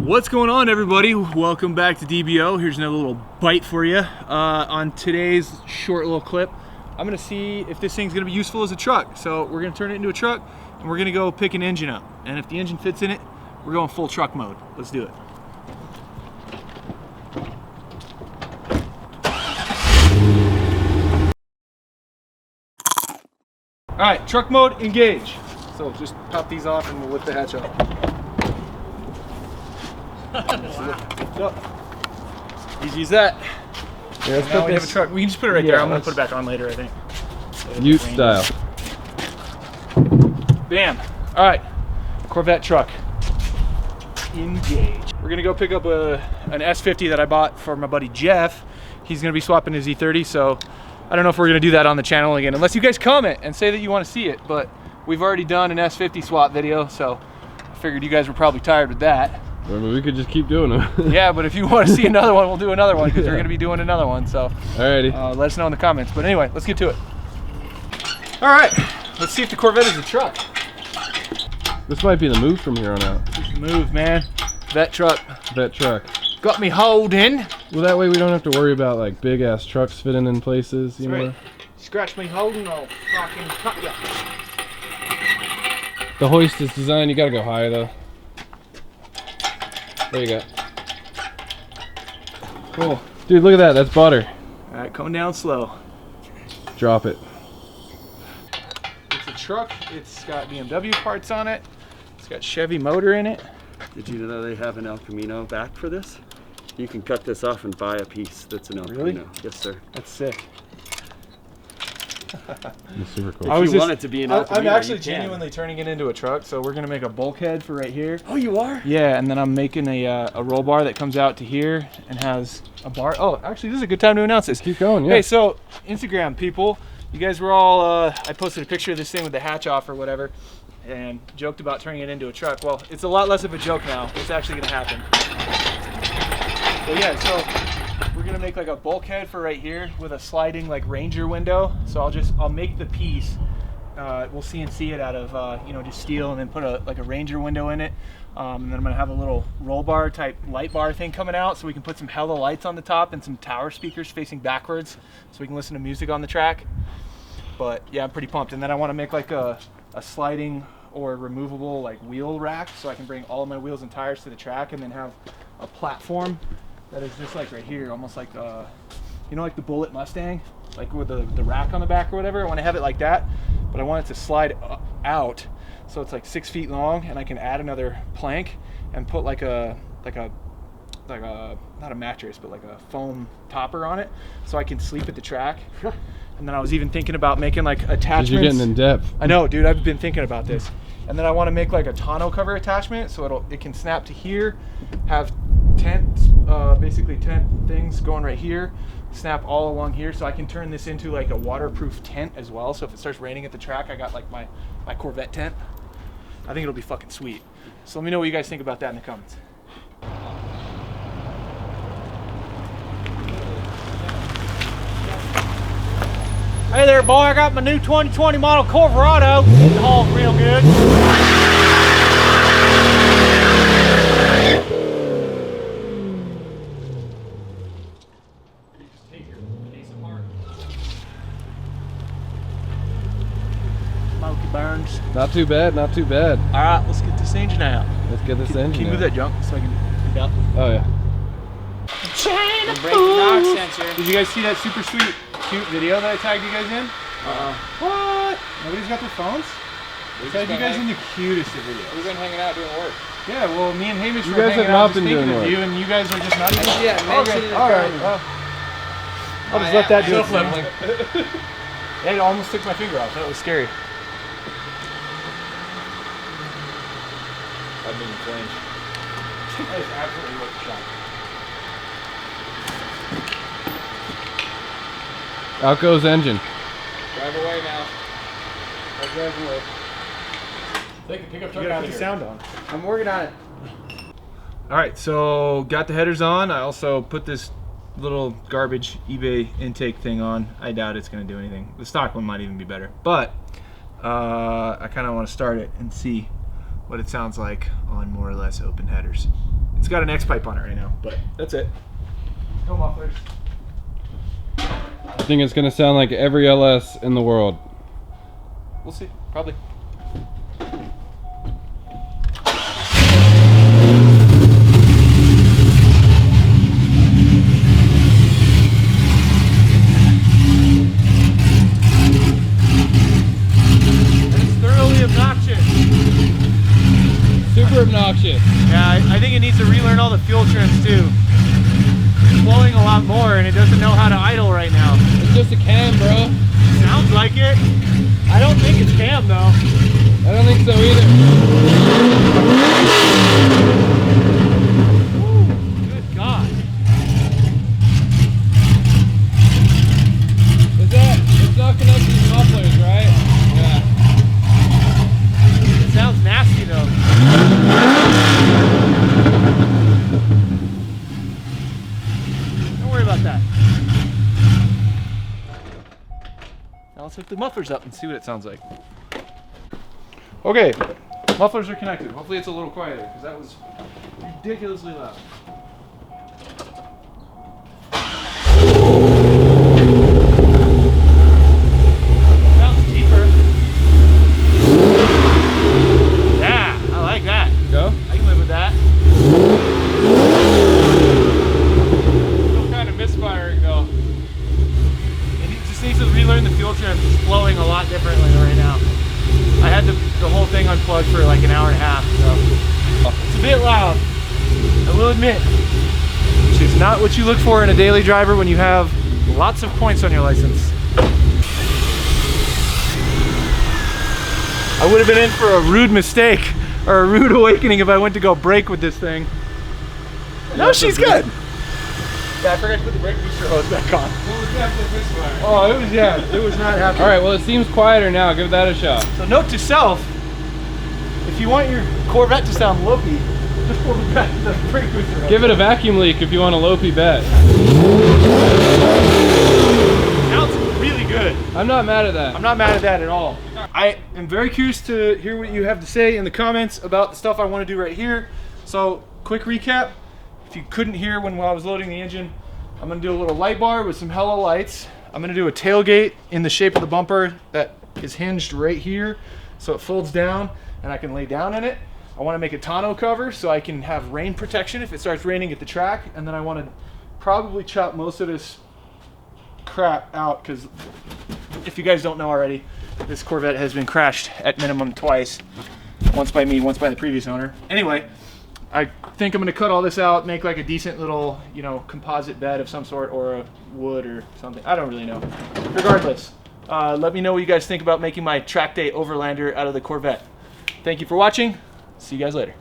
What's going on, everybody? Welcome back to DBO. Here's another little bite for you. On today's short little clip, I'm gonna see if this thing's gonna be useful as a truck. So we're gonna turn it into a truck and we're gonna go pick an engine up. And if the engine fits in it, we're going full truck mode. Let's do it. All right, truck mode, engage. So just pop these off and we'll lift the hatch up. Wow. Easy as that. Yeah, let's now we have a truck. We can just put it right there. I'm gonna put it back on later, I think. Ute style. Bam. All right, Corvette truck. Engage. We're gonna go pick up an S50 that I bought for my buddy Jeff. He's gonna be swapping his E30, so I don't know if we're gonna do that on the channel again, unless you guys comment and say that you wanna see it, but we've already done an S50 swap video, so I figured you guys were probably tired with that. I mean, we could just keep doing them. Yeah, but if you want to see another one, we'll do another one, because we're going to be doing another one. So, alrighty. Let us know in the comments. But anyway, let's get to it. All right, let's see if the Corvette is a truck. This might be the move from here on out. This is the move, man. That truck. That truck. Got me holding. Well, that way we don't have to worry about like big ass trucks fitting in places, you know. Right. Scratch me holding, I'll fucking cut ya. The hoist is designed. You gotta go high though. There you go. Cool. Dude, look at that. That's butter. All right, coming down slow. Drop it. It's a truck. It's got BMW parts on it. It's got Chevy motor in it. Did you know they have an El Camino back for this? You can cut this off and buy a piece that's an El Camino. Yes, sir. That's sick. It's super cool. If you want it to be an El Camino, I'm actually you can. genuinely turning it into a truck, so we're gonna make a bulkhead for right here. Oh, you are? Yeah, and then I'm making a roll bar that comes out to here and has a bar. Oh, actually, this is a good time to announce this. Keep going, yeah. Hey, so Instagram people, you guys were all, I posted a picture of this thing with the hatch off or whatever, and joked about turning it into a truck. Well, it's a lot less of a joke now. It's actually gonna happen. So yeah, so we're gonna make like a bulkhead for right here with a sliding like Ranger window. So I'll make the piece. We'll CNC it out of just steel, and then put like a Ranger window in it. And then I'm gonna have a little roll bar type light bar thing coming out, so we can put some hella lights on the top and some tower speakers facing backwards, so we can listen to music on the track. But yeah, I'm pretty pumped. And then I want to make like a sliding or removable like wheel rack, so I can bring all of my wheels and tires to the track, and then have a platform that is just like right here, almost like like the Bullet Mustang, like with the rack on the back or whatever. I want to have it like that, but I want it to slide out, so it's like 6 feet long, and I can add another plank and put like a not a mattress, but like a foam topper on it, so I can sleep at the track. And then I was even thinking about making like attachments. You're getting in depth. I know, dude. I've been thinking about this. And then I want to make like a tonneau cover attachment, so it can snap to here, have basically tent things going right here, snap all along here, so I can turn this into like a waterproof tent as well. So if it starts raining at the track, I got like my Corvette tent. I think it'll be fucking sweet. So let me know what you guys think about that in the comments. Hey there, boy, I got my new 2020 model Corvette. It's hauled real good. You just take your case apart. Smoky burns. Not too bad, not too bad. All right, let's get this engine out. Let's get this engine Can you move out. that junk so I can get out? Oh, yeah. Break the knock sensor. Did you guys see that super sweet, cute video that I tagged you guys in? What? Nobody's got their phones? I tagged you guys in the cutest of videos. We've been hanging out doing work. Yeah, well, me and Hamish You were guys hanging have out not just been thinking doing of work. you, and you guys were just not even. Yeah, mention it in the Alright, comments. well, I'll just let that do it. Self-leveling. It almost took my finger off. That was scary. I didn't flinch. That is absolutely worth the shot. Out goes engine. Drive away now. I'll drive away. Take a pickup You gotta put the sound on. I'm working on it. All right, so got the headers on. I also put this little garbage eBay intake thing on. I doubt it's gonna do anything. The stock one might even be better, but I kind of want to start it and see what it sounds like on more or less open headers. It's got an X pipe on it right now, but that's it. No mufflers. I think it's gonna sound like every LS in the world. We'll see, probably. Super obnoxious. Yeah, I think it needs to relearn all the fuel trims too. It's blowing a lot more and it doesn't know how to idle right now. It's just a cam, bro. Sounds like it. I don't think it's cam though. I don't think so either. Ooh, good God. It's not connected to mufflers, right? Yeah. It sounds nasty though. Don't worry about that. Now let's hook the mufflers up and see what it sounds like. Okay, mufflers are connected. Hopefully it's a little quieter because that was ridiculously loud. Sounds deeper. Yeah, I like that. Go? I can live with that. Still kind of misfiring though. It just needs to relearn the fuel trim. It's flowing a lot differently right now. I had the whole thing unplugged for like an hour and a half, so it's a bit loud, I will admit. Which is not what you look for in a daily driver when you have lots of points on your license. I would have been in for a rude mistake or a rude awakening if I went to go brake with this thing. No, she's good. Yeah, I forgot to put the brake booster hose back on. Oh, it was, yeah, it was not happening. All right, well, it seems quieter now. Give that a shot. So note to self, if you want your Corvette to sound lopey, just pull the brake booster hose. Give it a vacuum leak if you want a lopey bet. Sounds really good. I'm not mad at that. I'm not mad at that at all. I am very curious to hear what you have to say in the comments about the stuff I want to do right here. So, quick recap. If you couldn't hear while I was loading the engine, I'm going to do a little light bar with some hella lights. I'm going to do a tailgate in the shape of the bumper that is hinged right here, so it folds down and I can lay down in it. I want to make a tonneau cover so I can have rain protection if it starts raining at the track, and then I want to probably chop most of this crap out because if you guys don't know already, this Corvette has been crashed at minimum twice. Once by me, once by the previous owner. Anyway, I think I'm going to cut all this out, make like a decent little, you know, composite bed of some sort, or a wood or something. I don't really know. Regardless, let me know what you guys think about making my track day overlander out of the Corvette. Thank you for watching. See you guys later.